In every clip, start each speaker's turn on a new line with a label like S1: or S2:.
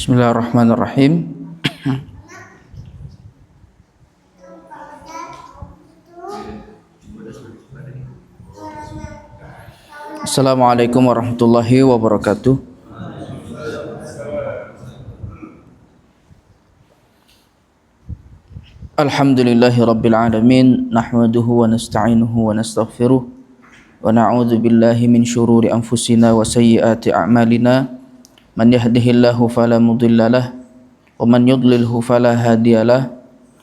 S1: Bismillahirrahmanirrahim. Assalamualaikum warahmatullahi wabarakatuh. Alhamdulillahi rabbil alamin. Nahmaduhu wa nasta'inuhu wa nastaghfiruh. Wa na'udzu billahi min syururi anfusina wa sayyiati a'malina. Man yahdihillahu fala mudhillalah wa man yudlilhu fala hadiyalah.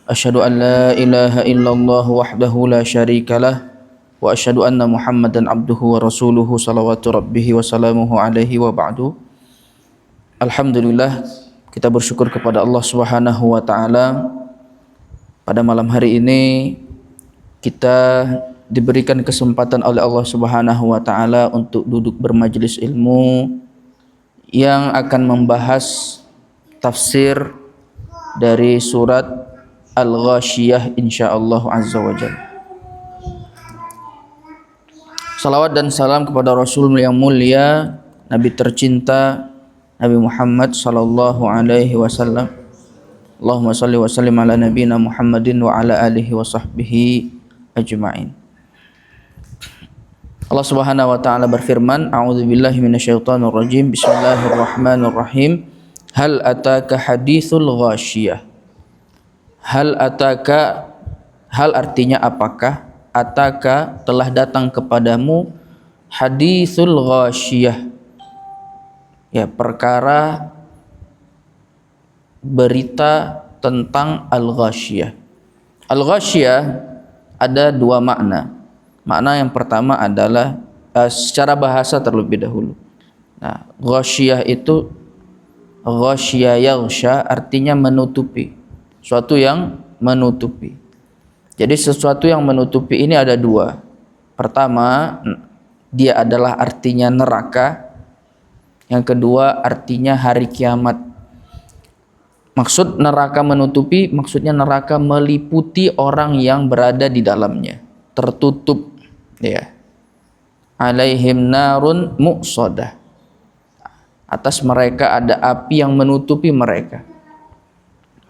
S1: Asyhadu an la ilaha illallah wahdahu la syarikalah wa asyhadu anna Muhammadan abduhu wa rasuluhu salawatu rabbihi wa salamuhu alaihi wa ba'du. Alhamdulillah, kita bersyukur kepada Allah Subhanahu wa taala. Pada malam hari ini kita diberikan kesempatan oleh Allah Subhanahu wa taala untuk duduk bermajelis ilmu yang akan membahas tafsir dari surat Al-Ghasyiyah insyaallah azza wa jalla. Salawat dan salam kepada Rasul yang mulia, Nabi tercinta Nabi Muhammad sallallahu alaihi wasallam. Allahumma shalli wa sallim ala nabiyyina Muhammadin wa ala alihi wa sahbihi ajma'in. Allah Subhanahu wa taala berfirman, a'udzubillahi minasyaitonir rajim. Bismillahirrahmanirrahim. Hal ataka haditsul ghasyiyah. Hal ataka, hal artinya apakah? Ataka telah datang kepadamu haditsul ghasyiyah. Ya, perkara berita tentang al-ghasyiyah. Al-ghasyiyah ada dua makna. Makna yang pertama adalah secara bahasa terlebih dahulu. Nah, ghasyiyah itu ghasyya yaghsha artinya menutupi. Suatu yang menutupi. Jadi sesuatu yang menutupi ini ada dua. Pertama, dia adalah artinya neraka. Yang kedua, artinya hari kiamat. Maksud neraka menutupi, maksudnya neraka meliputi orang yang berada di dalamnya. Tertutup. Ya, alaihim narun muqsadah, atas mereka ada api yang menutupi mereka.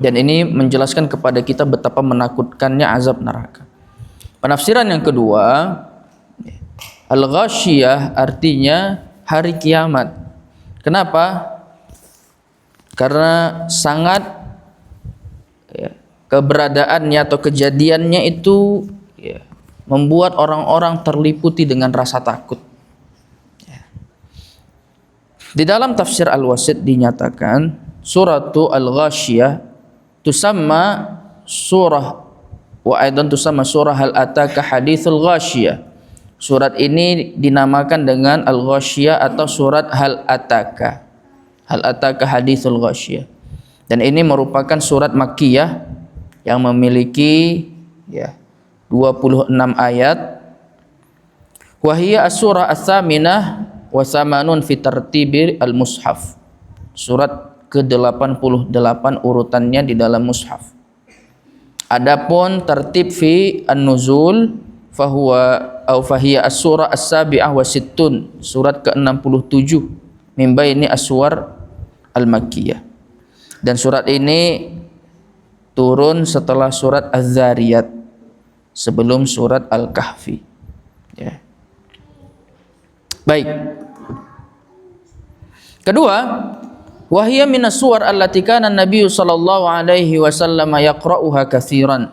S1: Dan ini menjelaskan kepada kita betapa menakutkannya azab neraka. Penafsiran yang kedua, al-ghasyiyah artinya hari kiamat. Kenapa? Karena sangat keberadaannya atau kejadiannya itu membuat orang-orang terliputi dengan rasa takut. Di dalam tafsir Al-Wasit dinyatakan suratu Al-Ghasyiyah tusamma surah wa aidan tusamma surah hal ataka haditsul ghasyiyah. Surat ini dinamakan dengan Al-Ghasyiyah atau surat hal ataka. Hal ataka haditsul ghasyiyah. Dan ini merupakan surat Makkiyah yang memiliki 26 ayat. Wahiyya as-surah ats-tsaminah wa tsamanun fi tartibi al-mushaf. Surat ke-88 urutannya di dalam mushaf. Adapun tertib fi an-nuzul fahiya as-surah as-sabi'ah wa sittun, surat ke-67 min baini as-suwar al-makkiyah. Dan surat ini turun setelah surat Az-Zariyat, sebelum surat Al-Kahfi. Ya. Baik. Kedua, wahiyya minas suwar allati kana an-nabiy sallallahu alaihi wasallam yaqra'uha katsiran.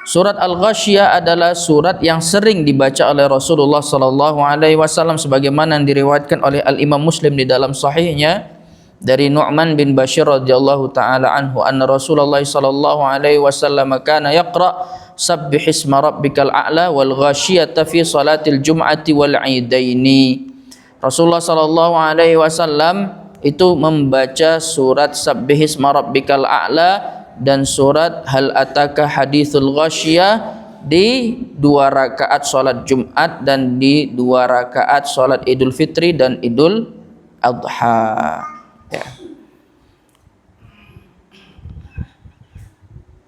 S1: Surat Al-Ghasyiyah adalah surat yang sering dibaca oleh Rasulullah sallallahu alaihi wasallam sebagaimana yang diriwayatkan oleh Al-Imam Muslim di dalam sahihnya dari Nu'man bin Bashir radhiyallahu taala anhu anna Rasulullah sallallahu alaihi wasallam kana yaqra' Sabbihisma rabbikal a'la wal ghasyiyata fi salatil jum'ati wal 'idaini. Rasulullah sallallahu alaihi wasallam itu membaca surat Sabbihisma rabbikal a'la dan surat hal ataka haditsul ghasyiyah di 2 rakaat salat Jumat dan di 2 rakaat salat Idul Fitri dan Idul Adha. Ya.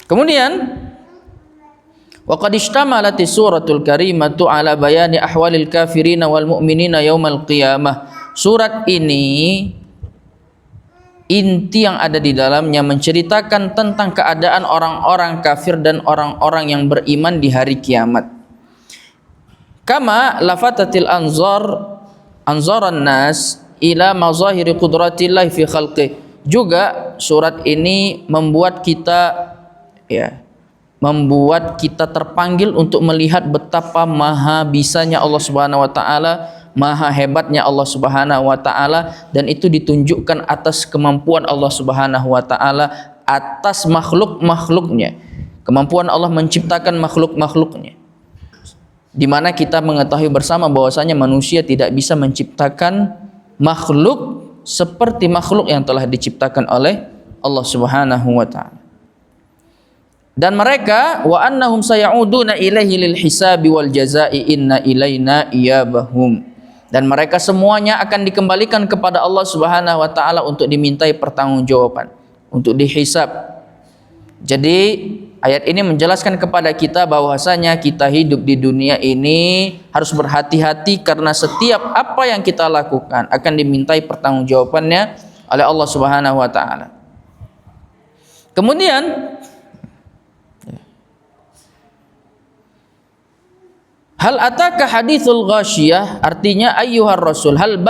S1: Kemudian wa qad ishtamalat suratul karimatu ala bayani ahwalil kafirina wal mu'minina yaumal qiyamah. Surat ini inti yang ada di dalamnya menceritakan tentang keadaan orang-orang kafir dan orang-orang yang beriman di hari kiamat. Kama lafatatil anzaran nas ila mazahiri qudratillah fi khalqih. Juga surat ini membuat kita terpanggil untuk melihat betapa maha bisanya Allah Subhanahu wa taala, maha hebatnya Allah Subhanahu wa taala, dan itu ditunjukkan atas kemampuan Allah Subhanahu wa taala atas makhluk-makhluknya. Kemampuan Allah menciptakan makhluk-makhluknya. Di mana kita mengetahui bersama bahwasanya manusia tidak bisa menciptakan makhluk seperti makhluk yang telah diciptakan oleh Allah Subhanahu wa taala. Dan mereka wa annahum sayaudduna ilaihi lil hisabi wal jazai inna ilaina iyabahum. Dan mereka semuanya akan dikembalikan kepada Allah Subhanahu wa taala untuk dimintai pertanggungjawaban, untuk dihisab. Jadi ayat ini menjelaskan kepada kita bahwasanya kita hidup di dunia ini harus berhati-hati karena setiap apa yang kita lakukan akan dimintai pertanggungjawabannya oleh Allah Subhanahu wa taala. Kemudian hal ataka hadithul ghasyiyah, artinya ayyuhar rasul, hal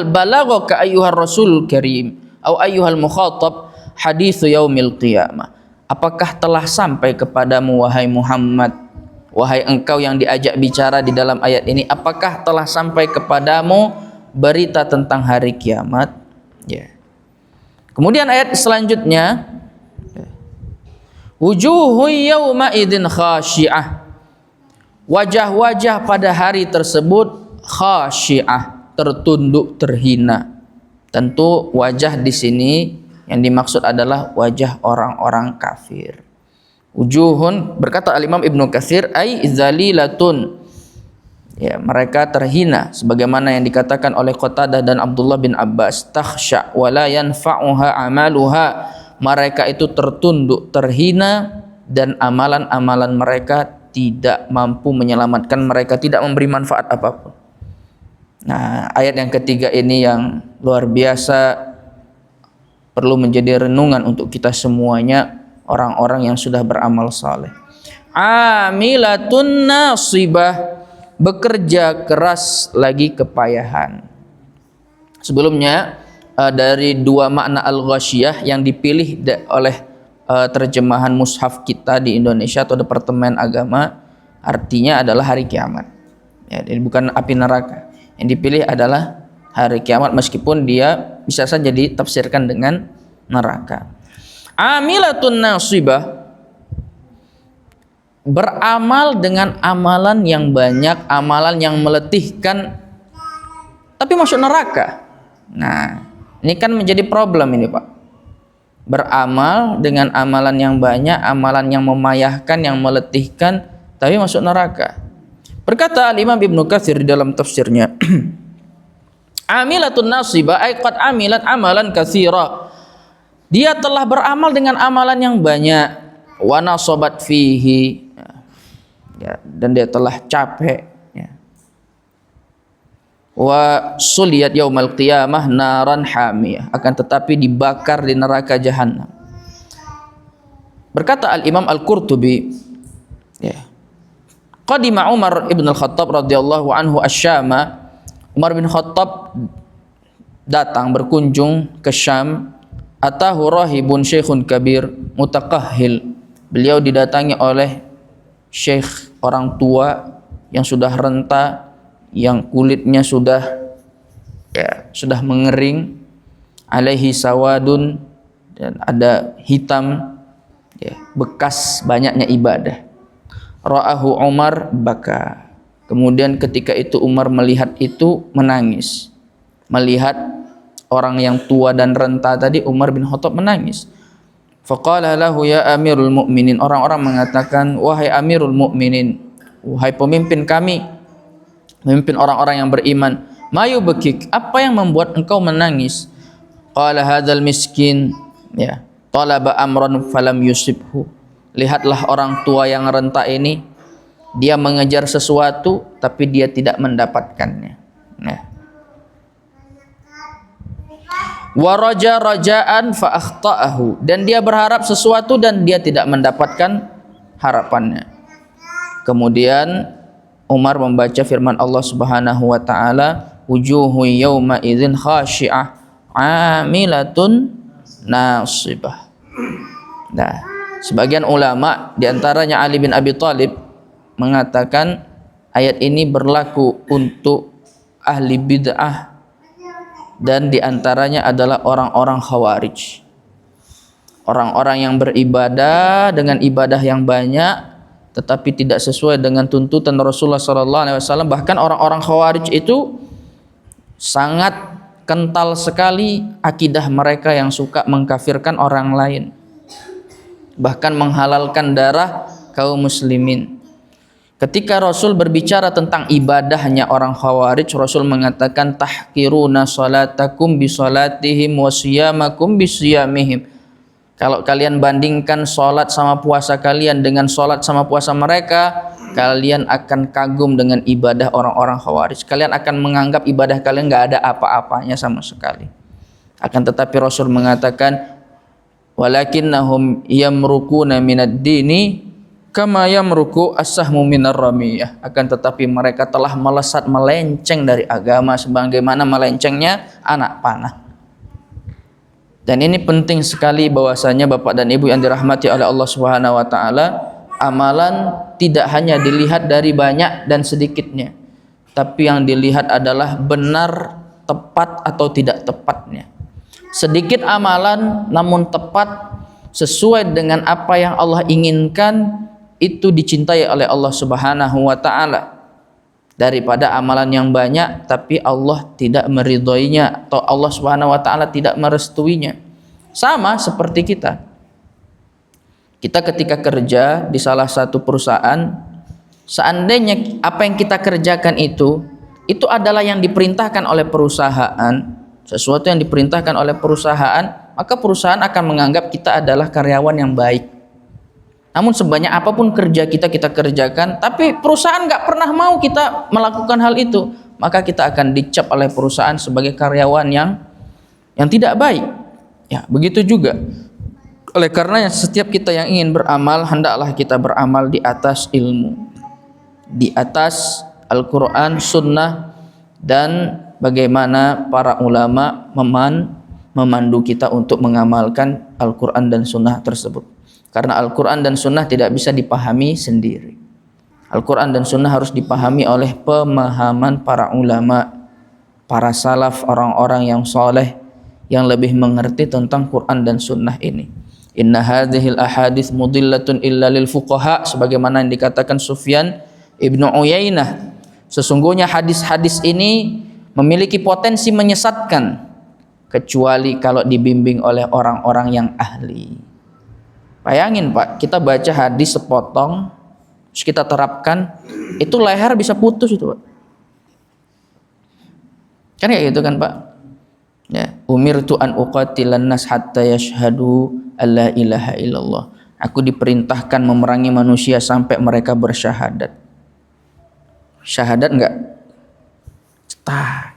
S1: balaghaka ayyuhar rasul karim atau ayyuhal mukhatab hadithu yaumil qiyamah. Apakah telah sampai kepadamu wahai Muhammad, wahai engkau yang diajak bicara di dalam ayat ini, apakah telah sampai kepadamu berita tentang hari kiamat? Kemudian ayat selanjutnya, wujuhu yawma idzin khasyi'ah. Wajah-wajah pada hari tersebut khasyi'ah, tertunduk, terhina. Tentu wajah di sini yang dimaksud adalah wajah orang-orang kafir. Wujuhun, berkata Al-Imam Ibnu Katsir, ay zalilatun. Mereka terhina sebagaimana yang dikatakan oleh Qatadah dan Abdullah bin Abbas, takhsha wa la yanfa'uha amaluha. Mereka itu tertunduk, terhina, dan amalan-amalan mereka tidak mampu menyelamatkan mereka, tidak memberi manfaat apapun. Nah, ayat yang ketiga ini yang luar biasa, perlu menjadi renungan untuk kita semuanya, orang-orang yang sudah beramal saleh. Amilatun nasibah, bekerja keras lagi kepayahan. Sebelumnya dari dua makna al-ghasyiyah yang dipilih oleh terjemahan mushaf kita di Indonesia atau Departemen Agama, artinya adalah hari kiamat. Jadi bukan api neraka. Yang dipilih adalah hari kiamat, meskipun dia bisa saja ditafsirkan dengan neraka. Amilatun nasibah, beramal dengan amalan yang banyak, amalan yang meletihkan, tapi masuk neraka. Nah, ini kan menjadi problem ini, Pak. Beramal dengan amalan yang banyak, amalan yang memayahkan, yang meletihkan, tapi masuk neraka. Berkata Imam Ibnu Katsir di dalam tafsirnya, amilatun nasibah ay qad amilat amalan katsira. Dia telah beramal dengan amalan yang banyak, wa nasabat fihi, dan dia telah capek, wa suliyat yaumal qiyamah naran hamiyah, akan tetapi dibakar di neraka jahanam. Berkata Al-Imam Al-Qurtubi, qadima Umar ibn al-Khattab radhiyallahu anhu asy-Syama. Umar bin Khattab datang berkunjung ke Syam. Atahu rahibun syekhun kabir mutakahhil. Beliau didatangi oleh syekh, orang tua yang sudah renta, yang kulitnya sudah mengering, alaihi sawadun, dan ada hitam, bekas banyaknya ibadah. Ra'ahu Umar baka. Kemudian ketika itu Umar melihat itu menangis. Melihat orang yang tua dan renta tadi, Umar bin Khattab menangis. Faqala lahu ya Amirul Mukminin. Orang-orang mengatakan, wahai Amirul Mukminin, wahai pemimpin kami, memimpin orang-orang yang beriman, mayu bekik, apa yang membuat engkau menangis? Qala hadzal miskin, talaba amran falam yusibhu. Lihatlah orang tua yang renta ini, dia mengejar sesuatu tapi dia tidak mendapatkannya. Wa raja rajaan fa akhta'ahu, dan dia berharap sesuatu dan dia tidak mendapatkan harapannya. Kemudian Umar membaca firman Allah Subhanahu wa taala, wujuhu yauma idzin khashi'ah 'amilatun nasibah. Nah, sebagian ulama di antaranya Ali bin Abi Thalib mengatakan ayat ini berlaku untuk ahli bid'ah, dan di antaranya adalah orang-orang Khawarij. Orang-orang yang beribadah dengan ibadah yang banyak tetapi tidak sesuai dengan tuntutan Rasulullah SAW. Bahkan orang-orang Khawarij itu sangat kental sekali akidah mereka yang suka mengkafirkan orang lain, bahkan menghalalkan darah kaum muslimin. Ketika Rasul berbicara tentang ibadahnya orang Khawarij, Rasul mengatakan tahqiruna salatakum bi salatihim wa siyamakum bi siyamihim. Kalau kalian bandingkan salat sama puasa kalian dengan salat sama puasa mereka, kalian akan kagum dengan ibadah orang-orang Khawarij. Kalian akan menganggap ibadah kalian enggak ada apa-apanya sama sekali. Akan tetapi Rasul mengatakan walakinnahum yamrukuna minad dini kama yamruku as-sahmu minar ramiyah. Akan tetapi mereka telah melesat, melenceng dari agama sebagaimana melencengnya anak panah. Dan ini penting sekali bahwasanya Bapak dan Ibu yang dirahmati oleh Allah Subhanahu wa taala, amalan tidak hanya dilihat dari banyak dan sedikitnya, tapi yang dilihat adalah benar, tepat atau tidak tepatnya. Sedikit amalan namun tepat sesuai dengan apa yang Allah inginkan, itu dicintai oleh Allah Subhanahu wa taala, daripada amalan yang banyak tapi Allah tidak meridhoinya atau Allah Subhanahu wa taala tidak merestuinya. Sama seperti kita ketika kerja di salah satu perusahaan, seandainya apa yang kita kerjakan itu adalah yang diperintahkan oleh perusahaan, sesuatu yang diperintahkan oleh perusahaan, maka perusahaan akan menganggap kita adalah karyawan yang baik. Namun sebanyak apapun kerja kita kerjakan, tapi perusahaan nggak pernah mau kita melakukan hal itu, maka kita akan dicap oleh perusahaan sebagai karyawan yang tidak baik. Ya, begitu juga. Oleh karenanya setiap kita yang ingin beramal, hendaklah kita beramal di atas ilmu, di atas Al-Quran, Sunnah, dan bagaimana para ulama memandu kita untuk mengamalkan Al-Quran dan Sunnah tersebut. Karena Al-Quran dan Sunnah tidak bisa dipahami sendiri. Al-Quran dan Sunnah harus dipahami oleh pemahaman para ulama, para salaf, orang-orang yang soleh, yang lebih mengerti tentang Quran dan Sunnah ini. Inna hadhil ahadits mudillatun illa lil fuqaha, sebagaimana yang dikatakan Sufyan Ibnu Uyainah. Sesungguhnya hadis-hadis ini memiliki potensi menyesatkan kecuali kalau dibimbing oleh orang-orang yang ahli. Bayangin Pak, kita baca hadis sepotong, terus kita terapkan, itu leher bisa putus itu Pak. Kan kayak gitu kan Pak? Ya, umirtu an uqatilan nas hatta yashhadu alla ilaha illallah. Aku diperintahkan memerangi manusia sampai mereka bersyahadat. Syahadat enggak? Cetak.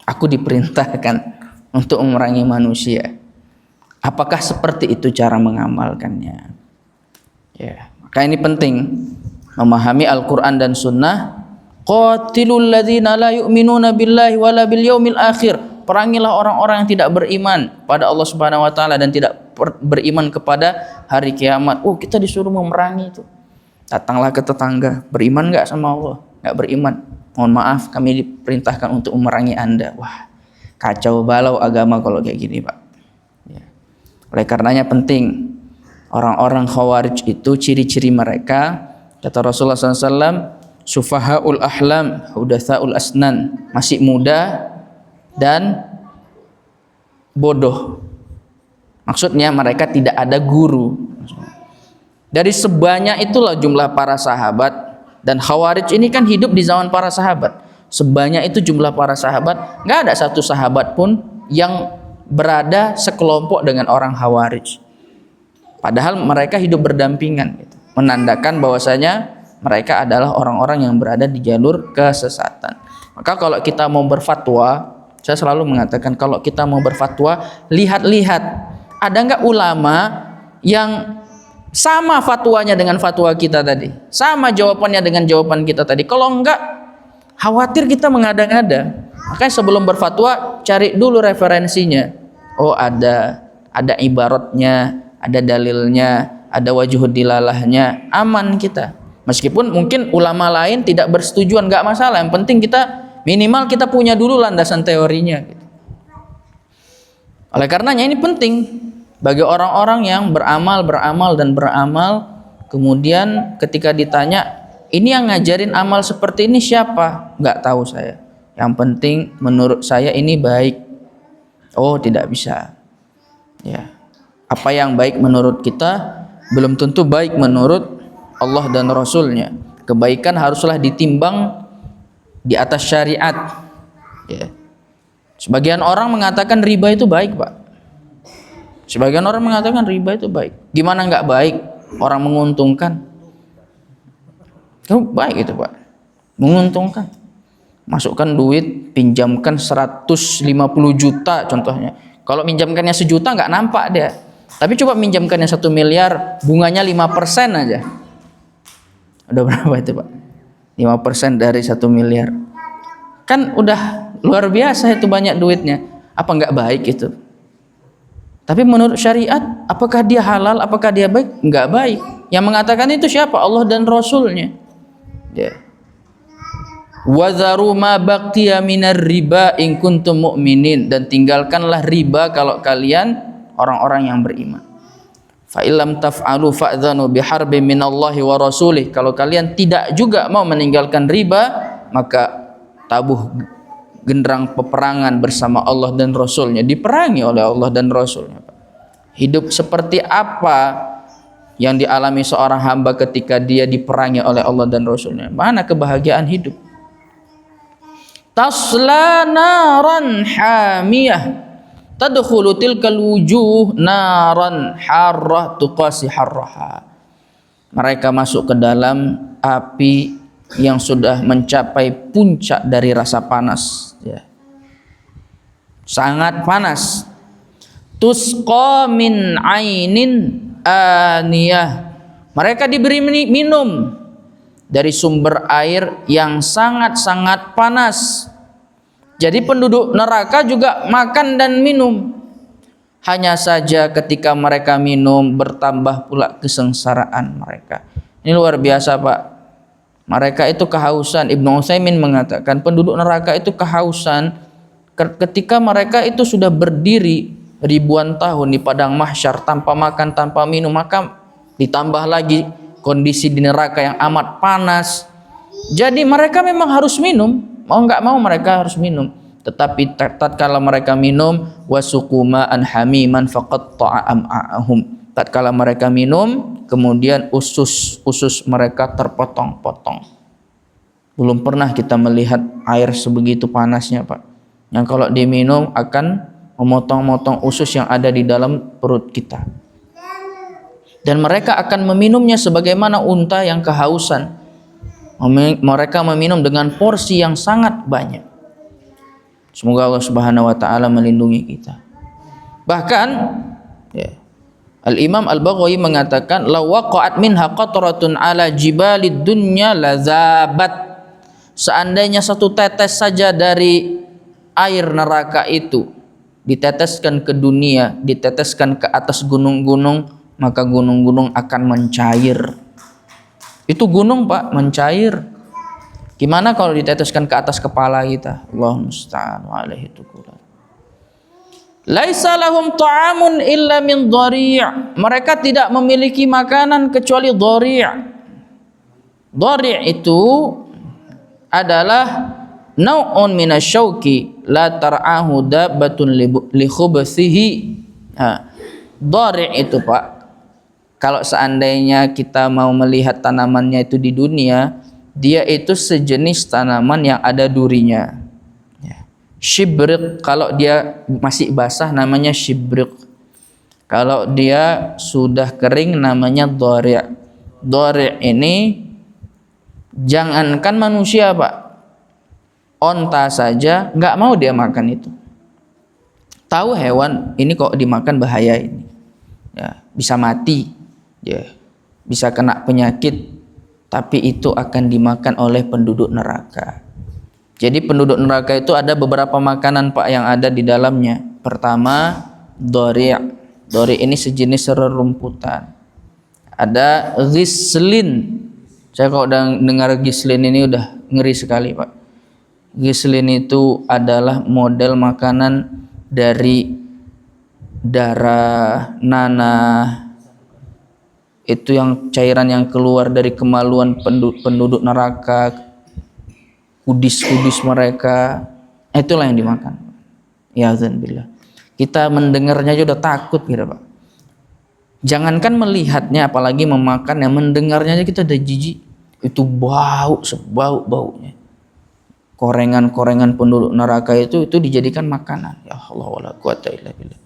S1: Aku diperintahkan untuk memerangi manusia. Apakah seperti itu cara mengamalkannya? Ya, maka ini penting memahami Al-Quran dan Sunnah. Qatilul ladzina la yu'minuna billahi wala bil yaumil akhir. Perangilah orang-orang yang tidak beriman pada Allah Subhanahu wa taala dan tidak beriman kepada hari kiamat. Oh, kita disuruh memerangi itu. Datanglah ke tetangga, beriman enggak sama Allah? Enggak beriman. Mohon maaf, kami diperintahkan untuk memerangi Anda. Wah, kacau balau agama kalau kayak gini, Pak. Oleh karenanya penting, orang-orang Khawarij itu ciri-ciri mereka, kata Rasulullah SAW, sufahaul ahlam, hudatsaul asnan, masih muda dan bodoh. Maksudnya mereka tidak ada guru. Dari sebanyak itulah jumlah para sahabat, dan Khawarij ini kan hidup di zaman para sahabat. Sebanyak itu jumlah para sahabat, nggak ada satu sahabat pun yang berada sekelompok dengan orang Khawarij. Padahal mereka hidup berdampingan, gitu. Menandakan bahwasanya mereka adalah orang-orang yang berada di jalur kesesatan. Maka kalau kita mau berfatwa, Saya selalu mengatakan kalau kita mau berfatwa, lihat-lihat ada nggak ulama yang sama fatwanya dengan fatwa kita tadi, sama jawabannya dengan jawaban kita tadi. Kalau enggak, khawatir kita mengada-ngada. Makanya sebelum berfatwa, cari dulu referensinya. Oh, ada ibaratnya, ada dalilnya, ada wajhud dilalahnya, aman kita. Meskipun mungkin ulama lain tidak bersetujuan, nggak masalah. Yang penting kita minimal kita punya dulu landasan teorinya. Oleh karenanya ini penting bagi orang-orang yang beramal, kemudian ketika ditanya, ini yang ngajarin amal seperti ini siapa? Nggak tahu saya. Yang penting menurut saya ini baik. Oh, tidak bisa. Ya. Apa yang baik menurut kita belum tentu baik menurut Allah dan Rasulnya. Kebaikan haruslah ditimbang di atas syariat. Ya. Sebagian orang mengatakan riba itu baik, Pak. Sebagian orang mengatakan riba itu baik. Gimana nggak baik? Orang menguntungkan. Itu baik itu, Pak. Menguntungkan. Masukkan duit, pinjamkan 150 juta contohnya. Kalau minjamkannya 1 juta nggak nampak dia. Tapi coba minjamkannya 1 miliar, bunganya 5% aja. Udah berapa itu, Pak? 5% dari 1 miliar. Kan udah luar biasa itu banyak duitnya. Apa nggak baik itu? Tapi menurut syariat, apakah dia halal, apakah dia baik? Nggak baik. Yang mengatakan itu siapa? Allah dan Rasulnya. Ya. Wadharu ma baqiya minar riba in kuntum mu'minin, dan tinggalkanlah riba kalau kalian orang-orang yang beriman. Fa illam taf'alu fa'dhanu biharbin minallahi wa rasulih. Kalau kalian tidak juga mau meninggalkan riba, maka tabuh genderang peperangan bersama Allah dan Rasulnya. Diperangi oleh Allah dan Rasulnya. Hidup seperti apa yang dialami seorang hamba ketika dia diperangi oleh Allah dan Rasulnya? Mana kebahagiaan hidup? Tasla naran hamiyah tadkhulu tilkal wujuh naran harrah tuqasi harraha. Mereka masuk ke dalam api yang sudah mencapai puncak dari rasa panas, ya. Sangat panas. Tusqa min ainin aniyah. Mereka diberi minum dari sumber air yang sangat-sangat panas. Jadi penduduk neraka juga makan dan minum. Hanya saja ketika mereka minum bertambah pula kesengsaraan mereka. Ini luar biasa, Pak. Mereka itu kehausan. Ibnu Utsaimin mengatakan penduduk neraka itu kehausan ketika mereka itu sudah berdiri ribuan tahun di padang mahsyar tanpa makan, tanpa minum, maka ditambah lagi kondisi di neraka yang amat panas. Jadi mereka memang harus minum, mau nggak mau mereka harus minum. Tetapi tatkala mereka minum, wasukuma an hamiman faqatta'a am'a'ahum. Tatkala mereka minum, kemudian usus mereka terpotong-potong. Belum pernah kita melihat air sebegitu panasnya, Pak. Yang kalau diminum akan memotong-motong usus yang ada di dalam perut kita. Dan mereka akan meminumnya sebagaimana unta yang kehausan. Mereka meminum dengan porsi yang sangat banyak. Semoga Allah Subhanahu wa taala melindungi kita. Bahkan ya, Al-Imam Al-Baghawi mengatakan law waqa'at minha qatratun ala jibalid dunya lazabat. Seandainya satu tetes saja dari air neraka itu diteteskan ke dunia, diteteskan ke atas gunung-gunung, maka gunung-gunung akan mencair. Itu gunung, Pak, mencair. Gimana kalau diteteskan ke atas kepala kita? Allahumma musta'an wa alaihi tuqul. Laisa lahum ta'amun illa min dhari'. Mereka tidak memiliki makanan kecuali dhari'. Dhari' itu adalah nau'un minasyauki la tar'ahu dabbatun li khubthihi. Dhari' itu, Pak, kalau seandainya kita mau melihat tanamannya itu di dunia, dia itu sejenis tanaman yang ada durinya. Shibriq, kalau dia masih basah namanya shibriq. Kalau dia sudah kering namanya dhari'. Dhari' ini jangankan manusia, Pak, onta saja nggak mau dia makan itu. Tahu hewan ini kok dimakan bahaya ini, ya, bisa mati, ya, bisa kena penyakit, tapi itu akan dimakan oleh penduduk neraka. Jadi penduduk neraka itu ada beberapa makanan Pak yang ada di dalamnya. Pertama, dori'. Dori' ini sejenis rerumputan. Ada ghislin. Saya kalau udah dengar ghislin ini udah ngeri sekali Pak. Ghislin itu adalah model makanan dari darah, nanah, itu yang cairan yang keluar dari kemaluan penduduk neraka, kudis-kudis mereka, itulah yang dimakan. Ya azanillah. Kita mendengarnya aja udah takut gitu Pak. Jangankan melihatnya, apalagi memakannya, mendengarnya aja kita udah jijik. Itu bau sebau-baunya. Korengan-korengan penduduk neraka itu dijadikan makanan. Ya Allah wala quwata illa billah.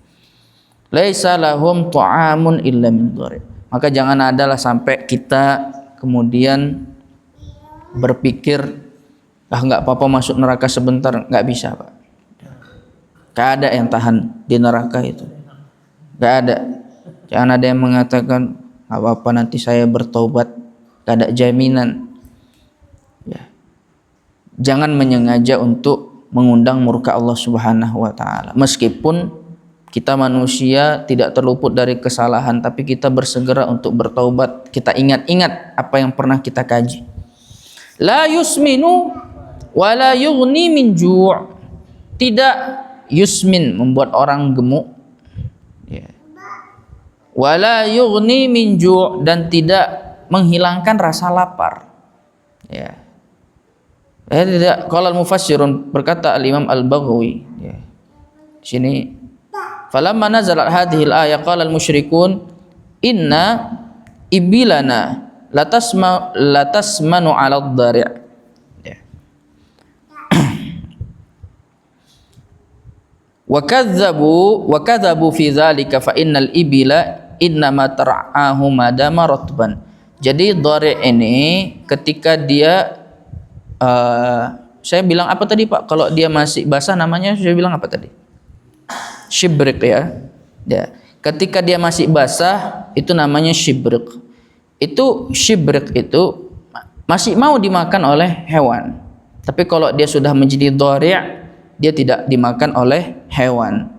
S1: Laisa lahum ta'amun illa min dhari'. Maka jangan adalah sampai kita kemudian berpikir nggak apa-apa masuk neraka sebentar, nggak bisa Pak. Nggak ada yang tahan di neraka itu. Nggak ada. Jangan ada yang mengatakan nggak apa-apa nanti saya bertobat. Nggak ada jaminan. Ya. Jangan menyengaja untuk mengundang murka Allah Subhanahu wa taala. Meskipun kita manusia tidak terluput dari kesalahan, tapi kita bersegera untuk bertaubat. Kita ingat-ingat apa yang pernah kita kaji. La yusminu wa la yughni min ju'. Tidak yusmin, membuat orang gemuk. Ya. Wa la yughni min ju', dan tidak menghilangkan rasa lapar. Ya. Tidak. Qala al-mufassirun, berkata al-Imam Al-Baghawi, ya. Di sini falamma nazalat hadhihi al-ayah qala al-musyrikun inna ibilana latasmanu 'ala ad-dari'. Ya. Wa kadzabu fi dzalika fa innal ibila innama tar'ahu madama ratban. Jadi dhari' ini ketika dia saya bilang apa tadi Pak? Kalau dia masih basah namanya saya bilang apa tadi? Shibrik ya. Ya. Ketika dia masih basah itu namanya shibrik. Itu shibrik itu masih mau dimakan oleh hewan. Tapi kalau dia sudah menjadi dhari', dia tidak dimakan oleh hewan.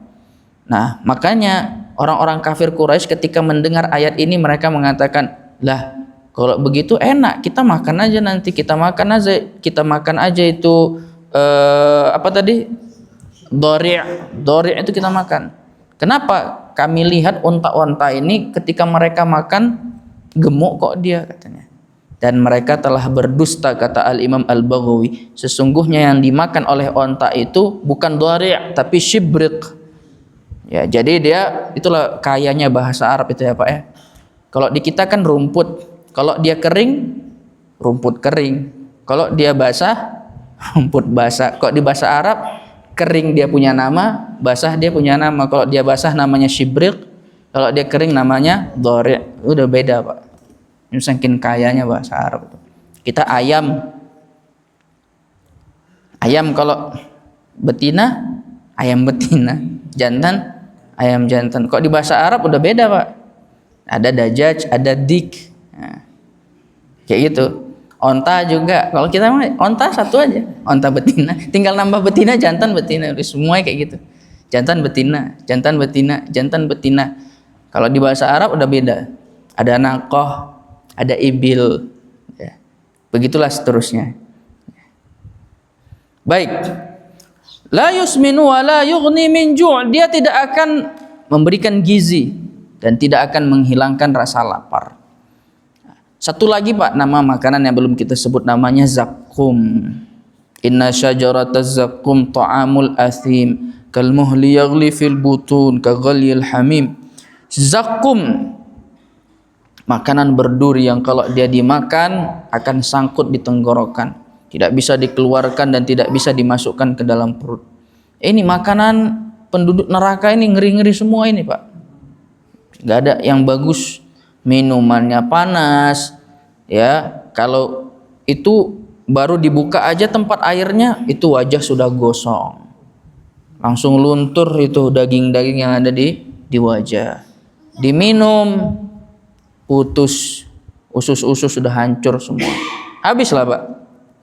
S1: Nah, makanya orang-orang kafir Quraisy ketika mendengar ayat ini mereka mengatakan, "Lah, kalau begitu enak, kita makan aja nanti, kita makan aja itu apa tadi? Dhari' itu kita makan. Kenapa? Kami lihat unta-unta ini ketika mereka makan gemuk kok dia katanya. Dan mereka telah berdusta, kata Al-Imam Al-Baghawi. Sesungguhnya yang dimakan oleh unta itu bukan dhari' tapi shibrik. Ya, jadi dia itulah kayanya bahasa Arab itu ya Pak ya. Kalau di kita kan rumput. Kalau dia kering, rumput kering. Kalau dia basah, rumput basah. Kok di bahasa Arab, kering dia punya nama, basah dia punya nama. Kalau dia basah namanya shibrik, kalau dia kering namanya dhari'. Udah beda Pak. Ini saking kayanya bahasa Arab. Kita ayam. Ayam kalau betina, ayam betina. Jantan, ayam jantan. Kok di bahasa Arab udah beda Pak. Ada dajaj, ada dik. Nah, kayak gitu. Onta juga. Kalau kita mah onta satu aja, onta betina. Tinggal nambah betina, jantan, betina. Semua kayak gitu. Jantan betina, jantan betina, jantan betina. Kalau di bahasa Arab udah beda. Ada naqah, ada ibil. Ya. Begitulah seterusnya. Baik. La yusminu wa la yughni min ju'. Dia tidak akan memberikan gizi dan tidak akan menghilangkan rasa lapar. Satu lagi Pak, nama makanan yang belum kita sebut namanya zakum. Inna syajarataz zakum ta'amul athim kal muhli yaghli fil butun ka ghalyil hamim. Zakum, makanan berduri yang kalau dia dimakan akan sangkut di tenggorokan, tidak bisa dikeluarkan dan tidak bisa dimasukkan ke dalam perut. Ini makanan penduduk neraka ini, ngeri-ngeri semua ini Pak. Gak ada yang bagus. Minumannya panas, ya. Kalau itu baru dibuka aja tempat airnya itu wajah sudah gosong, langsung luntur itu daging-daging yang ada di wajah. Diminum putus, usus-usus sudah hancur semua, habislah Pak.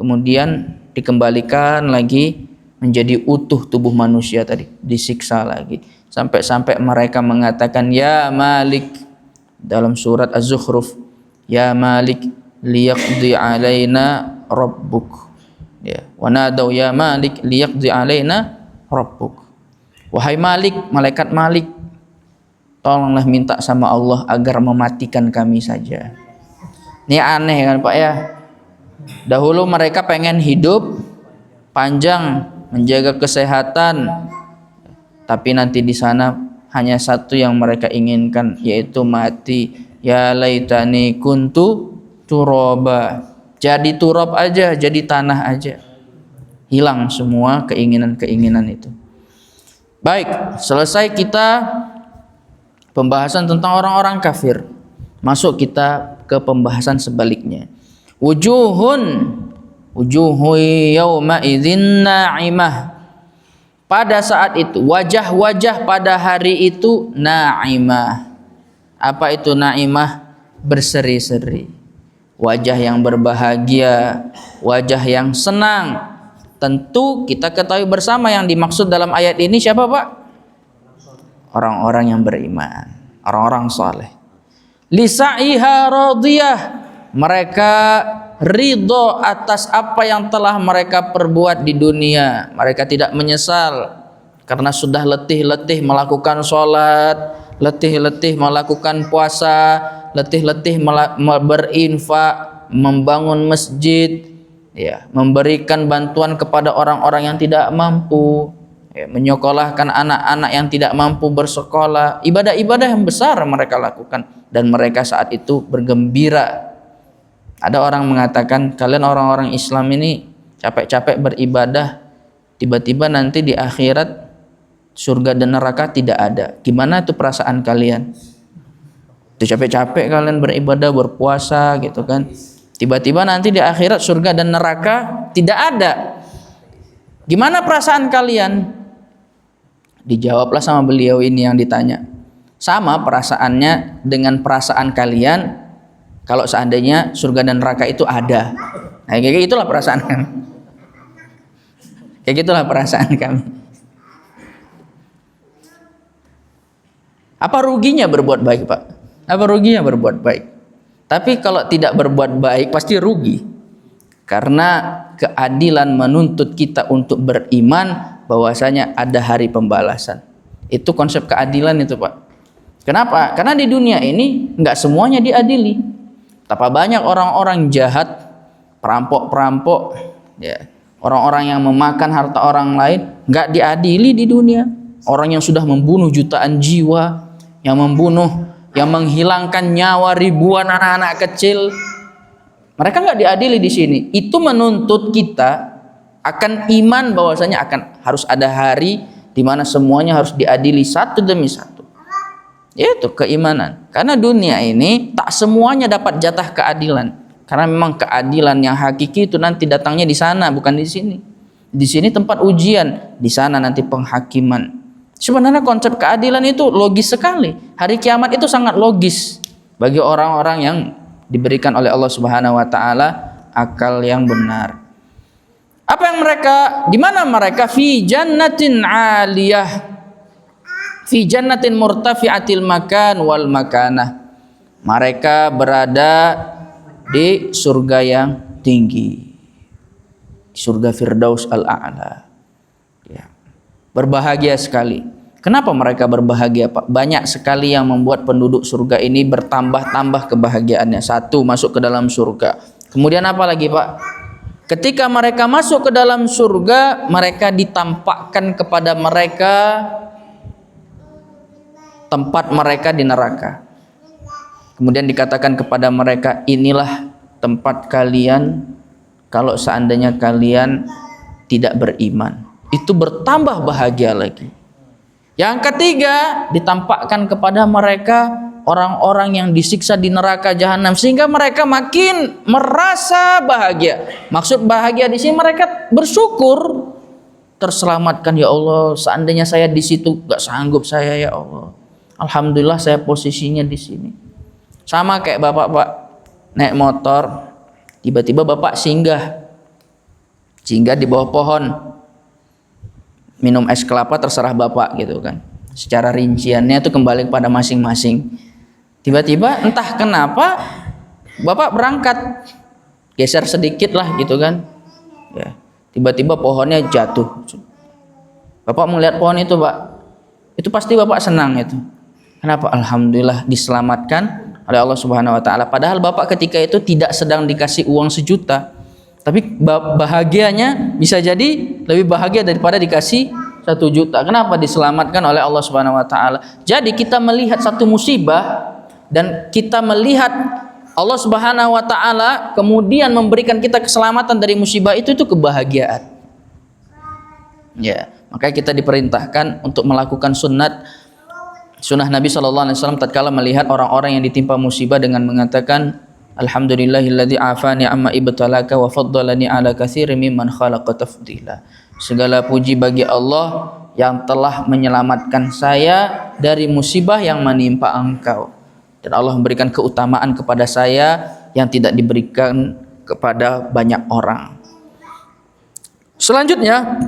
S1: Kemudian dikembalikan lagi menjadi utuh tubuh manusia tadi, disiksa lagi sampai mereka mengatakan ya Malik dalam surat Az-Zukhruf, ya Malik liyaqdi alaina rabbuk, ya, wa nadau ya Malik liyaqdi alaina rabbuk. Wahai Malik, malaikat Malik, tolonglah minta sama Allah agar mematikan kami saja. Ini aneh kan Pak ya. Dahulu mereka pengen hidup panjang, menjaga kesehatan, tapi nanti di sana hanya satu yang mereka inginkan, yaitu mati. Ya laitani kuntu turaba, jadi turab aja, jadi tanah aja. Hilang semua keinginan-keinginan itu. Baik, selesai kita pembahasan tentang orang-orang kafir. Masuk kita ke pembahasan sebaliknya. Wujuhu yauma idzin na'imah. Pada saat itu wajah-wajah pada hari itu na'imah. Apa itu na'imah? Berseri-seri. Wajah yang berbahagia, wajah yang senang. Tentu kita ketahui bersama yang dimaksud dalam ayat ini siapa Pak? Orang-orang yang beriman, orang-orang saleh. Lisa'iha radiyah, mereka ridho atas apa yang telah mereka perbuat di dunia. Mereka tidak menyesal karena sudah letih-letih melakukan sholat, letih-letih melakukan puasa, letih-letih berinfak, membangun masjid, ya, memberikan bantuan kepada orang-orang yang tidak mampu, ya, menyekolahkan anak-anak yang tidak mampu bersekolah. Ibadah-ibadah yang besar mereka lakukan dan mereka saat itu bergembira. Ada orang mengatakan, kalian orang-orang Islam ini capek-capek beribadah, tiba-tiba nanti di akhirat surga dan neraka tidak ada. Gimana itu perasaan kalian? Itu capek-capek kalian beribadah, berpuasa gitu kan. Tiba-tiba nanti di akhirat surga dan neraka tidak ada. Gimana perasaan kalian? Dijawablah sama beliau ini yang ditanya. Sama perasaannya dengan perasaan kalian kalau seandainya surga dan neraka itu ada. Nah, kayak gitulah perasaan kami. Kayak gitulah perasaan kami. Apa ruginya berbuat baik, Pak? Apa ruginya berbuat baik? Tapi kalau tidak berbuat baik pasti rugi. Karena keadilan menuntut kita untuk beriman bahwasanya ada hari pembalasan. Itu konsep keadilan itu, Pak. Kenapa? Karena di dunia ini nggak semuanya diadili. Betapa banyak orang-orang jahat, perampok-perampok, ya, orang-orang yang memakan harta orang lain nggak diadili di dunia. Orang yang sudah membunuh jutaan jiwa, yang membunuh, yang menghilangkan nyawa ribuan anak-anak kecil, mereka nggak diadili di sini. Itu menuntut kita akan iman bahwasanya harus ada hari di mana semuanya harus diadili satu demi satu. Yaitu keimanan. Karena dunia ini tak semuanya dapat jatah keadilan. Karena memang keadilan yang hakiki itu nanti datangnya di sana, bukan di sini. Di sini tempat ujian, di sana nanti penghakiman. Sebenarnya konsep keadilan itu logis sekali. Hari kiamat itu sangat logis bagi orang-orang yang diberikan oleh Allah Subhanahu wa taala akal yang benar. Apa yang mereka, di mana mereka? Fi jannatin 'aliyah. Fi jannatin murtafi'atil makan wal makanah. Mereka berada di surga yang tinggi. Surga Firdaus al-A'la. Ya. Berbahagia sekali. Kenapa mereka berbahagia, Pak? Banyak sekali yang membuat penduduk surga ini bertambah-tambah kebahagiaannya. Satu, masuk ke dalam surga. Kemudian apa lagi, Pak? Ketika mereka masuk ke dalam surga, mereka ditampakkan kepada mereka tempat mereka di neraka. Kemudian dikatakan kepada mereka, inilah tempat kalian kalau seandainya kalian tidak beriman. Itu bertambah bahagia lagi. Yang ketiga, ditampakkan kepada mereka orang-orang yang disiksa di neraka jahanam, sehingga mereka makin merasa bahagia. Maksud bahagia di sini mereka bersyukur terselamatkan. Ya Allah, seandainya saya di situ gak sanggup saya, ya Allah. Alhamdulillah saya posisinya di sini. Sama kayak bapak pak naik motor, tiba-tiba bapak singgah di bawah pohon, minum es kelapa terserah bapak gitu kan. Secara rinciannya itu kembali kepada masing-masing. Tiba-tiba entah kenapa bapak berangkat, geser sedikit lah gitu kan. Ya, tiba-tiba pohonnya jatuh. Bapak melihat pohon itu, Pak. Itu pasti bapak senang itu. Kenapa? Alhamdulillah diselamatkan oleh Allah Subhanahu wa taala. Padahal bapak ketika itu tidak sedang dikasih uang 1 juta. Tapi bahagianya bisa jadi lebih bahagia daripada dikasih 1 juta. Kenapa? Diselamatkan oleh Allah Subhanahu wa taala. Jadi kita melihat satu musibah dan kita melihat Allah Subhanahu wa taala kemudian memberikan kita keselamatan dari musibah itu kebahagiaan. Ya, makanya kita diperintahkan untuk melakukan sunnah Nabi sallallahu alaihi wasallam tatkala melihat orang-orang yang ditimpa musibah dengan mengatakan alhamdulillahilladzi afani amma ibtalaka wa faddalani ala katsirin mimman khalaqa tafdila. Segala puji bagi Allah yang telah menyelamatkan saya dari musibah yang menimpa engkau. Dan Allah memberikan keutamaan kepada saya yang tidak diberikan kepada banyak orang. Selanjutnya,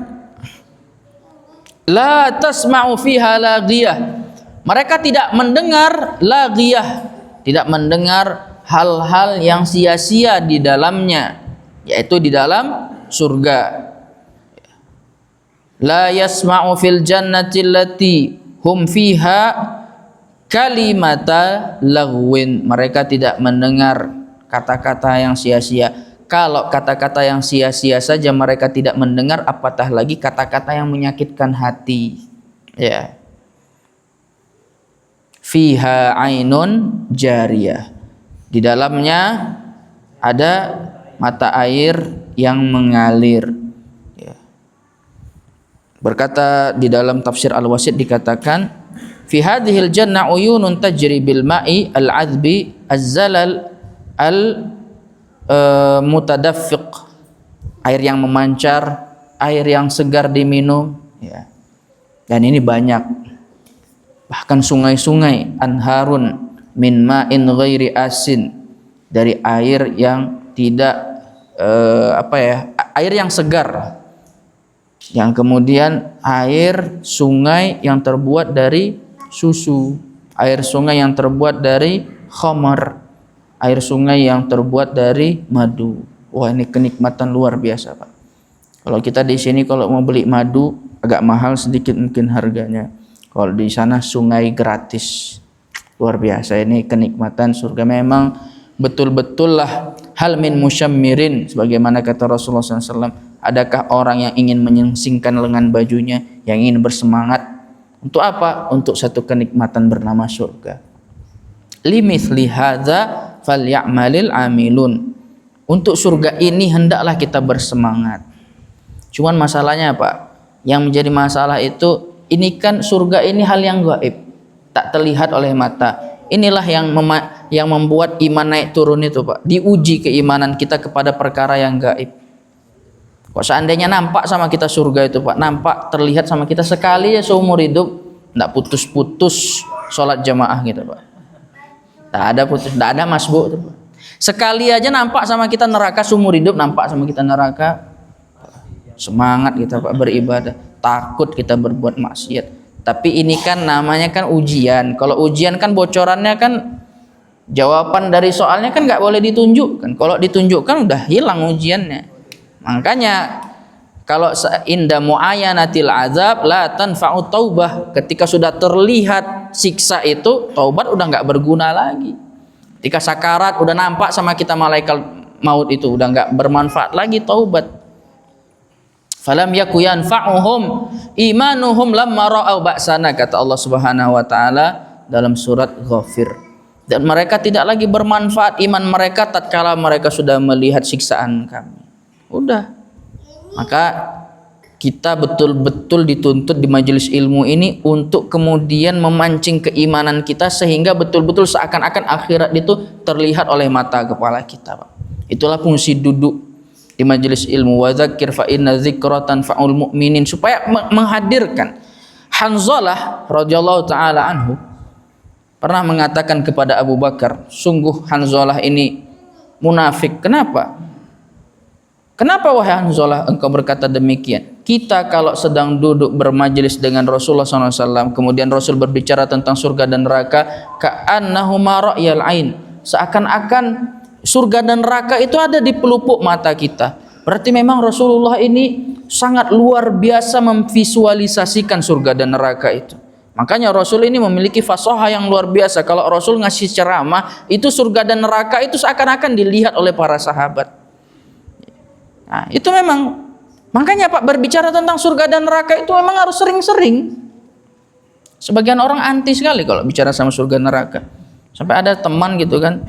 S1: la tasma'u fiha laghiyah. Mereka tidak mendengar laghiyah, tidak mendengar hal-hal yang sia-sia di dalamnya, yaitu di dalam surga. La yasma'u fil jannati allati hum fiha kalimata laghwin. Mereka tidak mendengar kata-kata yang sia-sia. Kalau kata-kata yang sia-sia saja mereka tidak mendengar, apatah lagi kata-kata yang menyakitkan hati. Ya. Fiha ainun jariyah. Di dalamnya ada mata air yang mengalir. Ya. Berkata di dalam tafsir Al-Wasit dikatakan fi hadhil jannah uyunun tajri bil ma'i al-'adbi az-zalal al-mutadaffiq, air yang memancar, air yang segar diminum, ya. Dan ini banyak, bahkan sungai-sungai, anharun min ma'in ghairi asin, dari air yang tidak air yang segar, yang kemudian air sungai yang terbuat dari susu, air sungai yang terbuat dari khamar, air sungai yang terbuat dari madu. Wah, ini kenikmatan luar biasa, Pak. Kalau kita di sini kalau mau beli madu agak mahal sedikit mungkin harganya. Kalau di sana sungai gratis. Luar biasa, ini kenikmatan surga. Memang betul-betul lah hal min musyammirin, sebagaimana kata Rasulullah SAW. Adakah orang yang ingin menyingsingkan lengan bajunya, yang ingin bersemangat untuk apa? Untuk satu kenikmatan bernama surga. Limithli hadza falyamalil amilun. Untuk surga ini hendaklah kita bersemangat. Cuman masalahnya Pak, yang menjadi masalah itu, ini kan surga ini hal yang gaib, tak terlihat oleh mata. Inilah yang membuat iman naik turun itu Pak. Diuji keimanan kita kepada perkara yang gaib. Kok seandainya nampak sama kita surga itu Pak, nampak terlihat sama kita sekali ya seumur hidup, tidak putus-putus sholat jamaah gitu Pak. Tak ada putus, tak ada masbuk. Sekali aja nampak sama kita neraka seumur hidup, nampak sama kita neraka, semangat kita Pak beribadah, takut kita berbuat maksiat. Tapi ini kan namanya kan ujian. Kalau ujian kan bocorannya kan, jawaban dari soalnya kan nggak boleh ditunjukkan. Kalau ditunjukkan udah hilang ujiannya. Makanya kalau inda muayanatil azab la tanfa'u taubah, ketika sudah terlihat siksa itu, taubat udah nggak berguna lagi. Ketika sakarat udah nampak sama kita malaikat maut itu, udah nggak bermanfaat lagi taubat. Falam yaku yanfa'uhum imanuhum lamma ra'au ba'sana, kata Allah Subhanahu wa taala dalam surat Ghafir. Dan mereka tidak lagi bermanfaat iman mereka tatkala mereka sudah melihat siksaan kami. Udah. Maka kita betul-betul dituntut di majelis ilmu ini untuk kemudian memancing keimanan kita sehingga betul-betul seakan-akan akhirat itu terlihat oleh mata kepala kita, Pak. Itulah fungsi duduk di majelis ilmu. Wa dzakir fa inna dzikra tanfa'ul mu'minin, supaya menghadirkan. Hanzalah radhiyallahu taala anhu pernah mengatakan kepada Abu Bakar, sungguh Hanzalah ini munafik. Kenapa? Kenapa wahai Hanzalah engkau berkata demikian? Kita kalau sedang duduk bermajelis dengan Rasulullah SAW, kemudian Rasul berbicara tentang surga dan neraka, ka'annahuma ra'yal ain, seakan-akan surga dan neraka itu ada di pelupuk mata kita. Berarti memang Rasulullah ini sangat luar biasa memvisualisasikan surga dan neraka itu. Makanya Rasul ini memiliki fasaha yang luar biasa. Kalau Rasul ngasih ceramah, itu surga dan neraka itu seakan-akan dilihat oleh para sahabat. Nah, itu memang, makanya Pak, berbicara tentang surga dan neraka itu memang harus sering-sering. Sebagian orang anti sekali kalau bicara sama surga neraka. Sampai ada teman gitu kan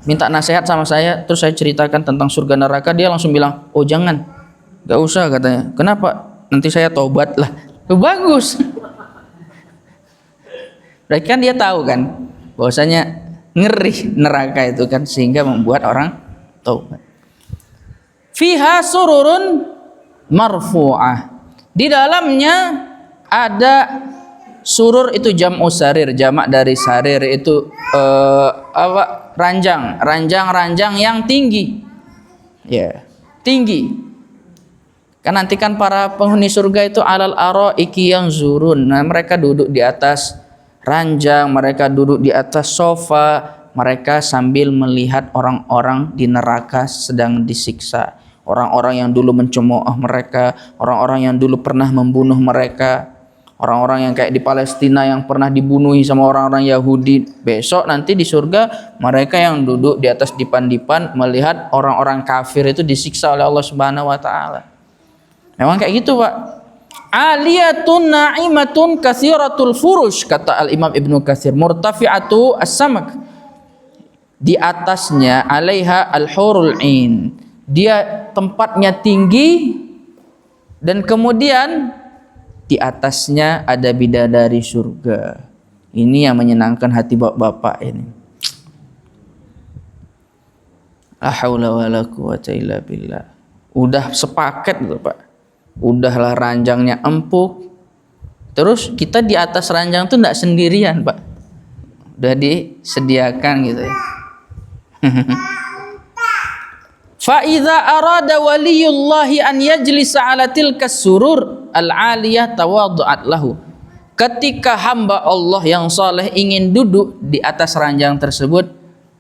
S1: minta nasihat sama saya, terus saya ceritakan tentang surga neraka, dia langsung bilang, oh jangan, gak usah katanya. Kenapa? Nanti saya taubat lah. Bagus. Berarti kan dia tahu kan bahwasanya ngeri neraka itu kan, sehingga membuat orang taubat. Fiha sururun marfu'ah, di dalamnya ada surur, itu jam'u sarir, jamak dari sarir, itu ranjang yang tinggi, ya, tinggi. Kan nanti kan para penghuni surga itu alal araiki yang zurun, nah mereka duduk di atas ranjang, mereka duduk di atas sofa, mereka sambil melihat orang-orang di neraka sedang disiksa. Orang-orang yang dulu mencemooh mereka, orang-orang yang dulu pernah membunuh mereka, orang-orang yang kayak di Palestina yang pernah dibunuhi sama orang-orang Yahudi. Besok nanti di surga mereka yang duduk di atas dipan-dipan melihat orang-orang kafir itu disiksa oleh Allah Subhanahu wa taala. Memang kayak gitu, Pak. Aliyatun na'imatun katsiratul furush, kata Al-Imam Ibnu Katsir, murtafi'atu as-samak, di atasnya alaiha al-hurul ain, dia tempatnya tinggi, dan kemudian di atasnya ada bidadari surga. Ini yang menyenangkan hati bapak-bapak ini. La haula wala quwata illa billah. Udah sepaket gitu, Pak. Udahlah ranjangnya empuk. Terus kita di atas ranjang tuh enggak sendirian, Pak. Udah disediakan gitu ya. Fa idza arada waliyullahi an yajlisa ala tilka surur al-aliyah tawaddu'at lahu. Ketika hamba Allah yang saleh ingin duduk di atas ranjang tersebut,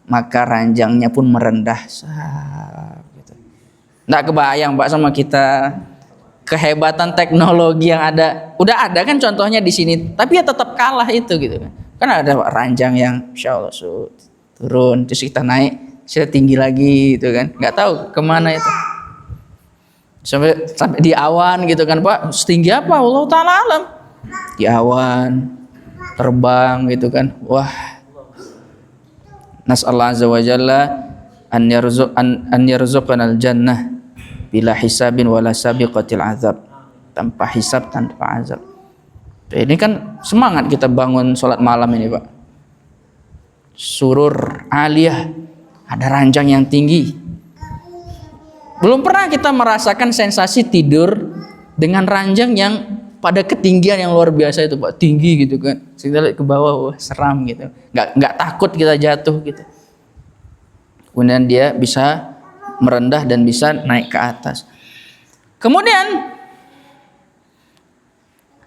S1: maka ranjangnya pun merendah. Gitu. Nggak kebayang, Pak, sama kita kehebatan teknologi yang ada. Udah ada kan contohnya di sini, tapi ya tetap kalah itu gitu kan. Kan ada ranjang yang insya Allah turun, terus kita naik, saya tinggi lagi gitu kan, nggak tahu kemana itu, sampai di awan gitu kan, Pak. Setinggi apa? Allah Ta'ala alam. Di awan terbang gitu kan. Wah, nas'allahu azza wa jalla an yarzuqanal jannah bila hisabin wala sabiqatil azab, tanpa hisab, tanpa azab. Ini kan semangat kita bangun sholat malam ini, Pak. Surur aliyah, ada ranjang yang tinggi. Belum pernah kita merasakan sensasi tidur dengan ranjang yang pada ketinggian yang luar biasa itu, Pak. Tinggi gitu kan. Kita lihat ke bawah, wah, seram gitu. Nggak takut kita jatuh gitu. Kemudian dia bisa merendah dan bisa naik ke atas. Kemudian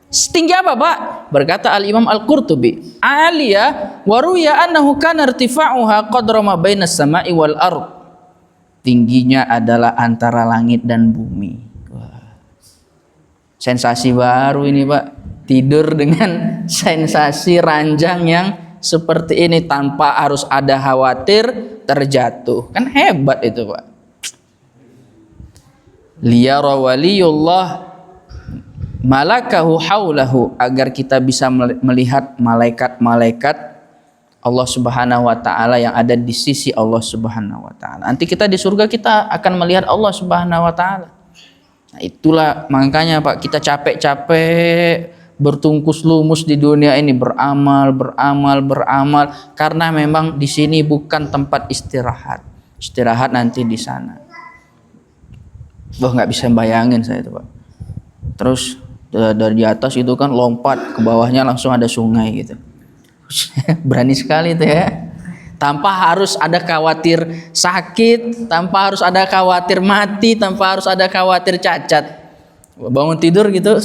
S1: setinggi apa, Pak? Berkata Al-Imam Al-Qurtubi, aliyah wa ruya annahu kana irtifa'uha qadra ma bainas sama'i wal ard. Tingginya adalah antara langit dan bumi. Wah. Sensasi baru ini, Pak. Tidur dengan sensasi ranjang yang seperti ini tanpa harus ada khawatir terjatuh. Kan hebat itu, Pak. Liyara waliyullah malakahu haulahu, agar kita bisa melihat malaikat-malaikat Allah Subhanahu wa taala yang ada di sisi Allah Subhanahu wa taala. Nanti kita di surga kita akan melihat Allah Subhanahu wa taala. Nah, itulah makanya Pak, kita capek-capek bertungkus lumus di dunia ini, beramal karena memang di sini bukan tempat istirahat. Istirahat nanti di sana. Wah, nggak bisa bayangin saya itu Pak. Terus dari atas itu kan lompat ke bawahnya langsung ada sungai gitu. Berani sekali itu ya. Tanpa harus ada khawatir sakit, tanpa harus ada khawatir mati, tanpa harus ada khawatir cacat. Bangun tidur gitu.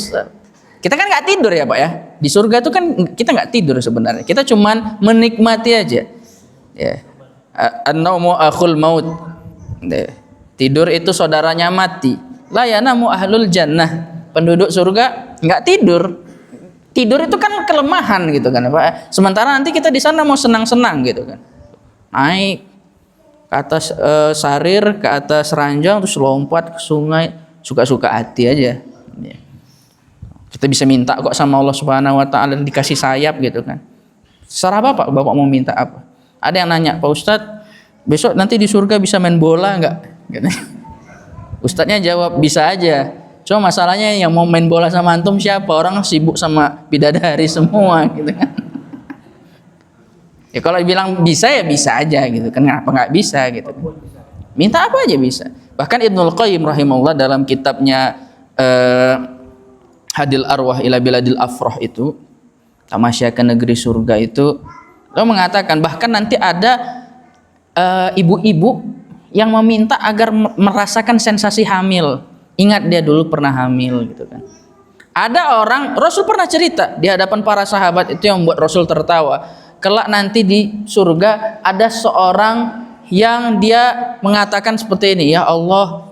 S1: Kita kan nggak tidur ya Pak ya. Di surga itu kan kita nggak tidur sebenarnya. Kita cuman menikmati aja. Ya. An-naumu akhul maut. Tidur itu saudaranya mati. La yanamu ahlul jannah. Penduduk surga nggak tidur. Tidur itu kan kelemahan gitu kan Pak. Sementara nanti kita di sana mau senang-senang gitu kan. Naik ke atas sarir, ke atas ranjang, terus lompat ke sungai, suka-suka hati aja. Kita bisa minta kok sama Allah Subhanahu Wa Taala, dikasih sayap gitu kan. Serah Bapak mau minta apa? Ada yang nanya, Pak Ustadz, besok nanti di surga bisa main bola nggak? Gitu. Ustadznya jawab bisa aja. Cuma masalahnya yang mau main bola sama antum siapa? Orang sibuk sama bidadari semua gitu kan. Ya kalau bilang bisa ya bisa aja gitu kan, kenapa nggak bisa gitu, minta apa aja bisa. Bahkan Ibnul Qayyim rahimahullah dalam kitabnya Hadil Arwah ila Biladil Afrah itu, tamasya ke negeri surga itu, lo mengatakan bahkan nanti ada ibu-ibu yang meminta agar merasakan sensasi hamil. Ingat dia dulu pernah hamil gitu kan. Ada orang, Rasul pernah cerita di hadapan para sahabat, itu yang membuat Rasul tertawa. Kelak nanti di surga ada seorang yang dia mengatakan seperti ini, ya Allah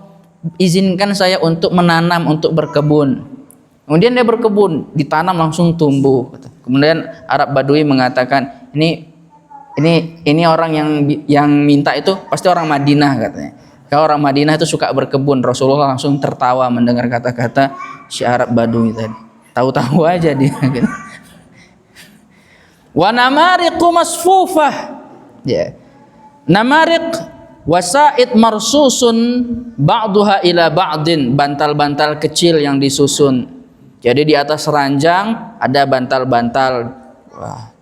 S1: izinkan saya untuk menanam, untuk berkebun. Kemudian dia berkebun, ditanam langsung tumbuh. Kemudian Arab Badui mengatakan, ini orang yang minta itu pasti orang Madinah katanya. Kalau orang Madinah itu suka berkebun. Rasulullah langsung tertawa mendengar kata-kata si Arab Badui tadi. Tahu-tahu aja dia gitu. Wa namariqu masfufah. Ya. Namariq wasaid marsusun ba'duha ila ba'din, bantal-bantal kecil yang disusun. Jadi di atas ranjang ada bantal-bantal. Wah.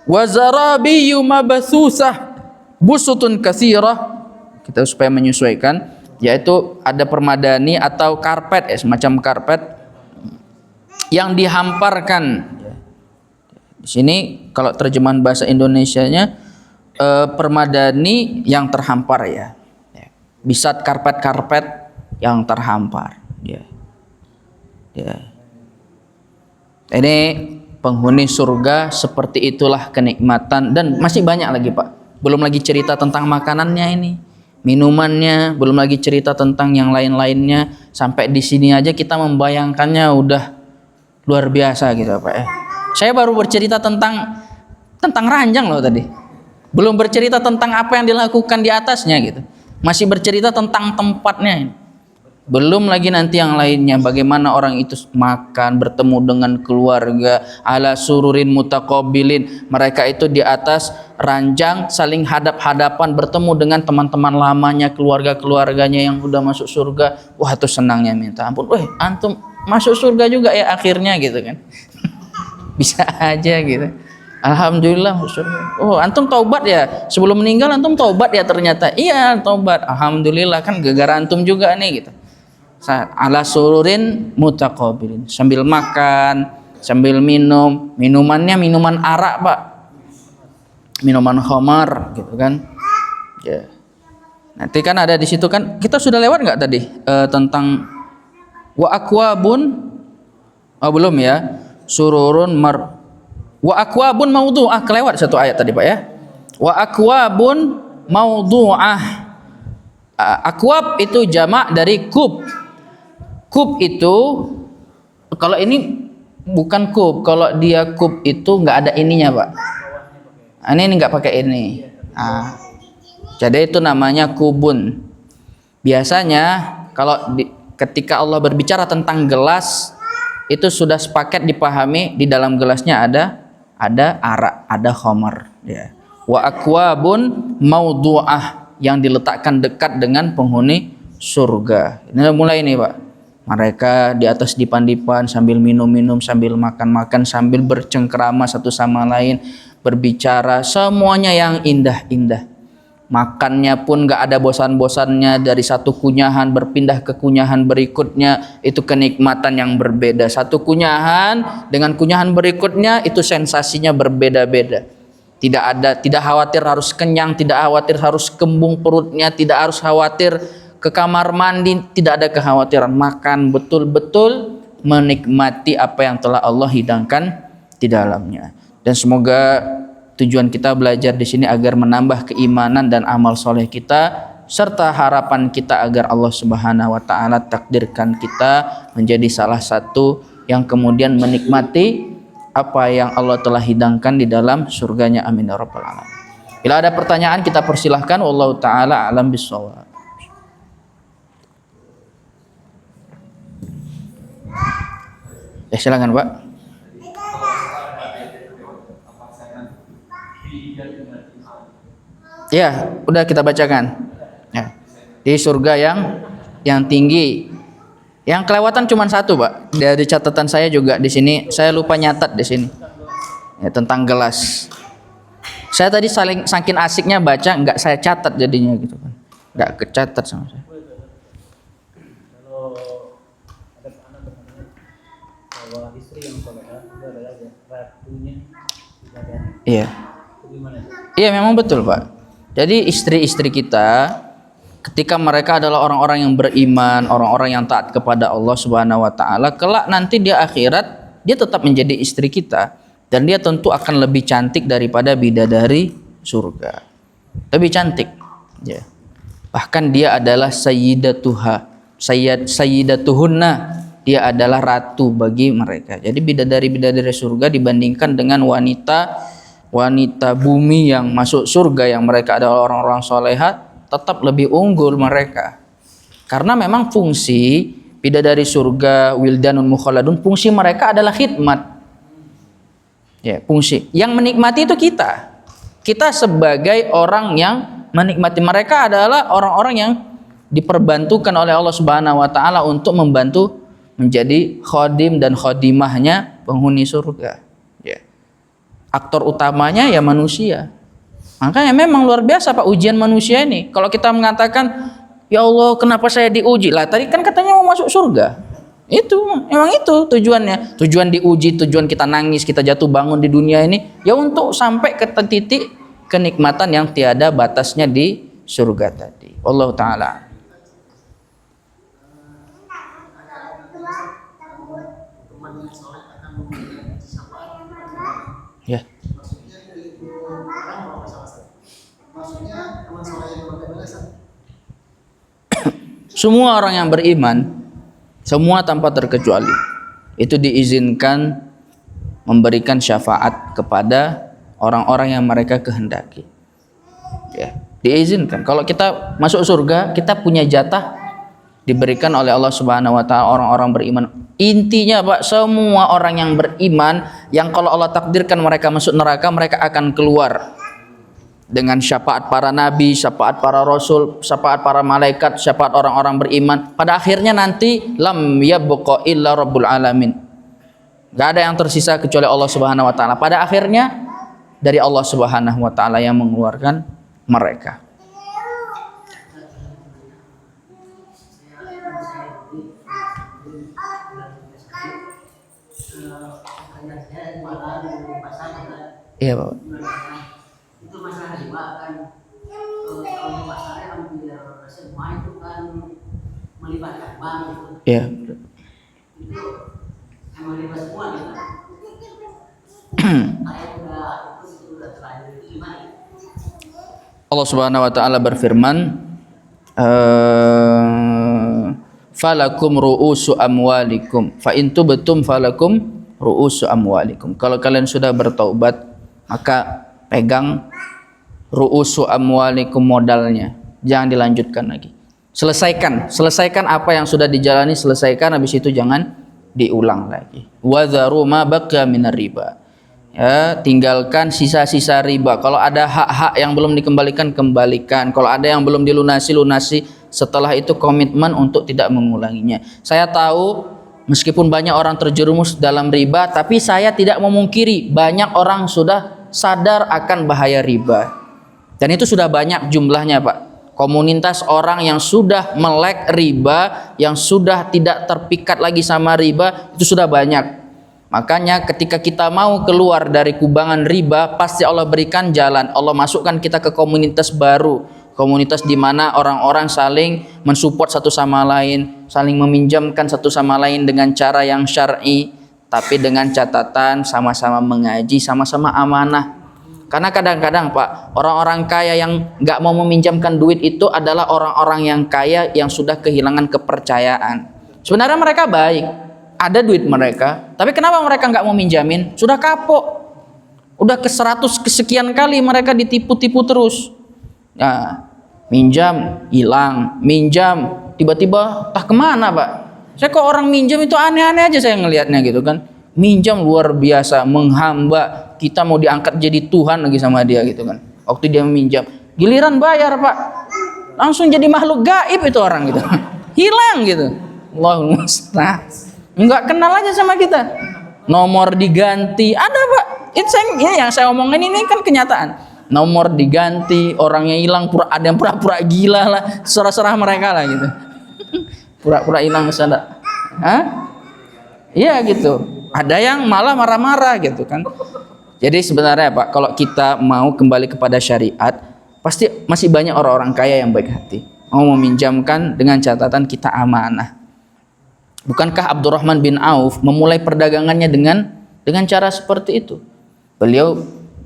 S1: Wa zarabiyyu mabatsusah busutun katsirah. Kita supaya menyesuaikan, yaitu ada permadani atau karpet, semacam karpet yang dihamparkan. Di sini kalau terjemahan bahasa Indonesianya permadani yang terhampar ya. Bisa karpet-karpet yang terhampar. Ya. Ini penghuni surga seperti itulah kenikmatan, dan masih banyak lagi Pak. Belum lagi cerita tentang makanannya ini, minumannya, belum lagi cerita tentang yang lain-lainnya. Sampai di sini aja kita membayangkannya udah luar biasa gitu Pak ya. Saya baru bercerita tentang ranjang loh tadi. Belum bercerita tentang apa yang dilakukan di atasnya gitu. Masih bercerita tentang tempatnya. Belum lagi nanti yang lainnya, bagaimana orang itu makan, bertemu dengan keluarga, ala sururin mutaqabilin. Mereka itu di atas ranjang saling hadap-hadapan, bertemu dengan teman-teman lamanya, keluarga-keluarganya yang udah masuk surga. Wah, itu senangnya minta ampun. Weh, antum masuk surga juga ya akhirnya gitu kan. Bisa aja gitu. Alhamdulillah. Oh, antum taubat ya sebelum meninggal, antum taubat ya ternyata. Iya, taubat. Alhamdulillah, kan gara-gara antum juga nih gitu. Ala sururin mutaqabilin, sambil makan, sambil minum. Minumannya minuman arak Pak, minuman khamar gitu kan ya. Nanti kan ada di situ kan, kita sudah lewat nggak tadi tentang wa akwabun? Oh belum ya. Sururun wa akwabun maudhu'ah, kelewat satu ayat tadi Pak ya. Wa akwabun maudhu'ah. Akwab itu jamak dari kub. Kub itu, kalau ini bukan kub, kalau dia kub itu nggak ada ininya Pak. Ini nggak pakai ini. Jadi itu namanya kubun. Biasanya kalau ketika Allah berbicara tentang gelas, itu sudah sepaket dipahami, di dalam gelasnya ada arak, ada khamar ya. Wa akwabun maudhu'ah, yang diletakkan dekat dengan penghuni surga. Ini mulai ini Pak. Mereka di atas dipan-dipan sambil minum-minum, sambil makan-makan, sambil bercengkrama satu sama lain, berbicara, semuanya yang indah-indah. Makannya pun gak ada bosan-bosannya, dari satu kunyahan berpindah ke kunyahan berikutnya, itu kenikmatan yang berbeda. Satu kunyahan dengan kunyahan berikutnya itu sensasinya berbeda-beda. Tidak khawatir harus kenyang, tidak khawatir harus kembung perutnya, tidak harus khawatir ke kamar mandi, tidak ada kekhawatiran. Makan betul-betul menikmati apa yang telah Allah hidangkan di dalamnya. Dan semoga tujuan kita belajar di sini agar menambah keimanan dan amal soleh kita, serta harapan kita agar Allah Subhanahu wa taala takdirkan kita menjadi salah satu yang kemudian menikmati apa yang Allah telah hidangkan di dalam surganya. Amin ya rabbal alamin. Bila ada pertanyaan kita persilahkan. Wallahu taala alam bissawab. Silakan Pak. Ya, udah kita bacakan. Ya. Di surga yang tinggi. Yang kelewatan cuma satu, Pak. Dari catatan saya juga di sini, saya lupa nyatat di sini. Ya, tentang gelas. Saya tadi saking asiknya baca, nggak saya catat jadinya gitu kan. Nggak kecatat sama saya. Bahwa istri yang solehah itu adalah ratunya ibadah. Iya. Iya memang betul Pak. Jadi istri-istri kita ketika mereka adalah orang-orang yang beriman, orang-orang yang taat kepada Allah Subhanahu wa taala, kelak nanti di akhirat dia tetap menjadi istri kita dan dia tentu akan lebih cantik daripada bidadari surga. Lebih cantik. Ya. Bahkan dia adalah sayyidatuhunna. Dia adalah ratu bagi mereka. Jadi bidadari-bidadari surga dibandingkan dengan wanita bumi yang masuk surga yang mereka adalah orang-orang soleha, tetap lebih unggul mereka. Karena memang fungsi bidadari surga, wildanun mukhalladun, fungsi mereka adalah khidmat. Ya, fungsi. Yang menikmati itu kita. Kita sebagai orang yang menikmati, mereka adalah orang-orang yang diperbantukan oleh Allah Subhanahu wa taala untuk membantu menjadi khodim dan khodimahnya penghuni surga. Ya. Aktor utamanya ya manusia. Makanya memang luar biasa Pak ujian manusia ini. Kalau kita mengatakan, ya Allah kenapa saya diuji? Lah tadi kan katanya mau masuk surga. Memang itu tujuannya. Tujuan diuji, tujuan kita nangis, kita jatuh bangun di dunia ini, ya untuk sampai ke titik kenikmatan yang tiada batasnya di surga tadi. Wallahu ta'ala. Ya. Semua orang yang beriman, semua tanpa terkecuali, itu diizinkan memberikan syafaat kepada orang-orang yang mereka kehendaki. Ya, diizinkan. Kalau kita masuk surga, kita punya jatah diberikan oleh Allah Subhanahu wa taala orang-orang beriman. Intinya Pak, semua orang yang beriman yang kalau Allah takdirkan mereka masuk neraka, mereka akan keluar dengan syafaat para nabi, syafaat para rasul, syafaat para malaikat, syafaat orang-orang beriman. Pada akhirnya nanti lam yabqa illa rabbul alamin. Gak ada yang tersisa kecuali Allah Subhanahu wa taala. Pada akhirnya dari Allah Subhanahu wa taala yang mengeluarkan mereka. Iya Pak.
S2: Itu masalah riba kan, kalau pasarnya hampir semua itu kan melibatkan bank gitu.
S1: Iya.
S2: Itu emang riba semua gitu. Kayak udah terlanjur itu gimana?
S1: Allah Subhanahu wa taala berfirman, falakum ru'usu amwalikum fa in tubtum falakum ru'usu amwalikum. Kalau kalian sudah bertaubat, maka pegang ru'usu amwalikum, modalnya, jangan dilanjutkan lagi. Selesaikan apa yang sudah dijalani, selesaikan, habis itu jangan diulang lagi. Wa dharu ma baqiya minar riba. Ya, tinggalkan sisa-sisa riba. Kalau ada hak-hak yang belum dikembalikan, kembalikan. Kalau ada yang belum dilunasi, lunasi. Setelah itu komitmen untuk tidak mengulanginya. Saya tahu meskipun banyak orang terjerumus dalam riba, tapi saya tidak memungkiri banyak orang sudah sadar akan bahaya riba. Dan itu sudah banyak jumlahnya, Pak. Komunitas orang yang sudah melek riba, yang sudah tidak terpikat lagi sama riba, itu sudah banyak. Makanya ketika kita mau keluar dari kubangan riba, pasti Allah berikan jalan. Allah masukkan kita ke komunitas baru, komunitas di mana orang-orang saling mensupport satu sama lain, saling meminjamkan satu sama lain dengan cara yang syar'i, tapi dengan catatan sama-sama mengaji, sama-sama amanah. Karena kadang-kadang, Pak, orang-orang kaya yang nggak mau meminjamkan duit itu adalah orang-orang yang kaya yang sudah kehilangan kepercayaan. Sebenarnya mereka baik, ada duit mereka, tapi kenapa mereka nggak mau minjamin? Sudah kapok, udah ke 100 kesekian kali mereka ditipu-tipu terus. Nah, minjam hilang, minjam tiba-tiba entah kemana, Pak. Saya kok orang minjam itu aneh-aneh aja saya ngelihatnya gitu kan. Minjam luar biasa, menghamba, kita mau diangkat jadi Tuhan lagi sama dia gitu kan. Waktu dia meminjam, giliran bayar, Pak, langsung jadi makhluk gaib itu orang gitu. Hilang gitu. Allahumma musta'an. Enggak kenal aja sama kita. Nomor diganti, ada, Pak. Ini yang saya omongin ini kan kenyataan. Nomor diganti, orangnya hilang, ada yang pura-pura gila lah, serah-serah mereka lah gitu. Pura-pura hilang sadar. Hah? Iya gitu. Ada yang malah marah-marah gitu kan. Jadi sebenarnya, Pak, kalau kita mau kembali kepada syariat, pasti masih banyak orang-orang kaya yang baik hati, mau meminjamkan dengan catatan kita amanah. Bukankah Abdurrahman bin Auf memulai perdagangannya dengan cara seperti itu? Beliau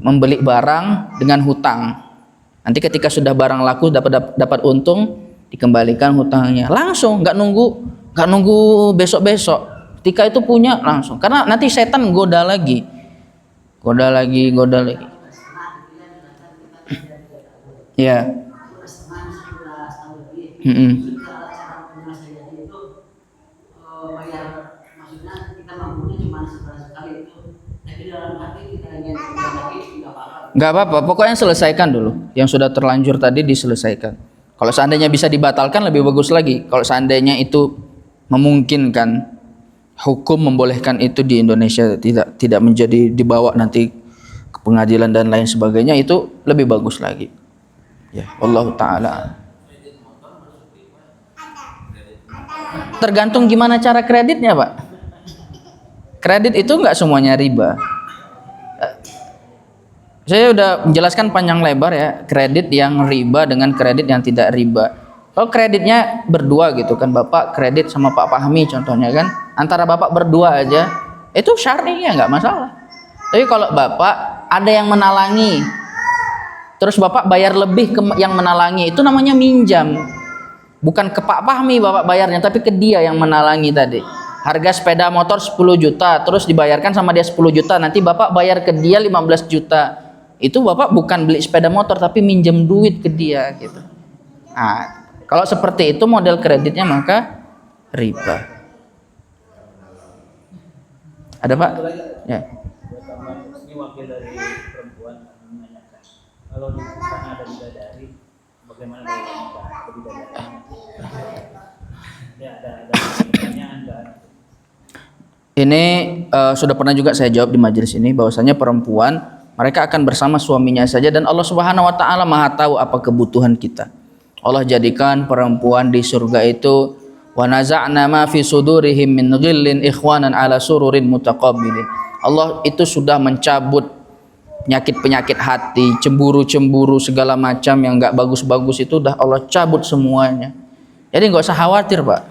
S1: membeli barang dengan hutang. Nanti ketika sudah barang laku dapat untung, dikembalikan hutangnya. Langsung, nggak nunggu besok-besok. Ketika itu punya langsung. Karena nanti setan goda lagi. Ya. Nggak apa-apa, pokoknya selesaikan dulu. Yang sudah terlanjur tadi diselesaikan. Kalau seandainya bisa dibatalkan lebih bagus lagi. Kalau seandainya itu memungkinkan, hukum membolehkan itu di Indonesia, tidak menjadi dibawa nanti ke pengadilan dan lain sebagainya, itu lebih bagus lagi. Ya, wallahu taala. Tergantung gimana cara kreditnya, Pak. Kredit itu nggak semuanya riba. Saya udah menjelaskan panjang lebar ya, kredit yang riba dengan kredit yang tidak riba. Kalau kreditnya berdua gitu kan, Bapak kredit sama Pak Fahmi contohnya kan, antara Bapak berdua aja, itu syar'i ya nggak masalah. Tapi kalau Bapak ada yang menalangi, terus Bapak bayar lebih ke yang menalangi, itu namanya minjam. Bukan ke Pak Fahmi Bapak bayarnya, tapi ke dia yang menalangi tadi. Harga sepeda motor 10 juta, terus dibayarkan sama dia 10 juta, nanti Bapak bayar ke dia 15 juta. Itu Bapak bukan beli sepeda motor, tapi minjem duit ke dia gitu. Nah, kalau seperti itu model kreditnya maka riba. Ada, Pak? Ya.
S3: Ini wakil dari perempuan menanyakan, kalau di sana ada bidadari, bagaimana dengan bidadari? Ya, ada pertanyaan dan
S1: Ini sudah pernah juga saya jawab di majelis ini, bahwasanya perempuan mereka akan bersama suaminya saja, dan Allah Subhanahu wa taala Maha tahu apa kebutuhan kita. Allah jadikan perempuan di surga itu wa naza'na ma fi sudurihim min ghillin ikhwanan ala sururin mutaqabilin. Allah itu sudah mencabut penyakit-penyakit hati, cemburu-cemburu segala macam yang enggak bagus-bagus itu udah Allah cabut semuanya. Jadi enggak usah khawatir, Pak.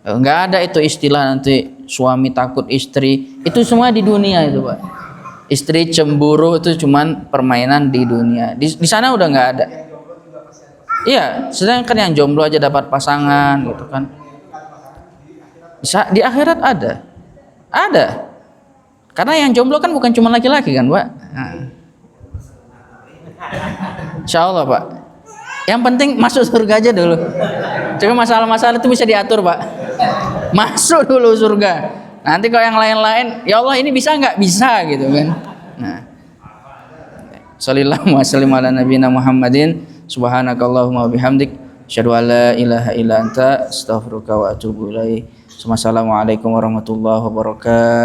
S1: Enggak ada itu istilah nanti suami takut istri, itu semua di dunia itu, Pak. Istri cemburu itu cuman permainan di dunia. Di sana udah enggak ada. Iya, sedangkan yang jomblo aja dapat pasangan gitu kan. Di akhirat ada. Ada. Karena yang jomblo kan bukan cuma laki-laki kan, Pak. Nah. Insya Allah, Pak. Yang penting masuk surga aja dulu. Cuma masalah-masalah itu bisa diatur, Pak. Masuk dulu surga. Nanti kalau yang lain-lain, ya Allah ini bisa nggak? Bisa gitu kan. Nah. Sallallahu wasallam ala nabiyina Muhammadin. Subhanakallahumma wabihamdik Asyhadu an la ilaha illa anta astaghfiruka wa atubu ilaik. Wassalamualaikum warahmatullahi wabarakatuh.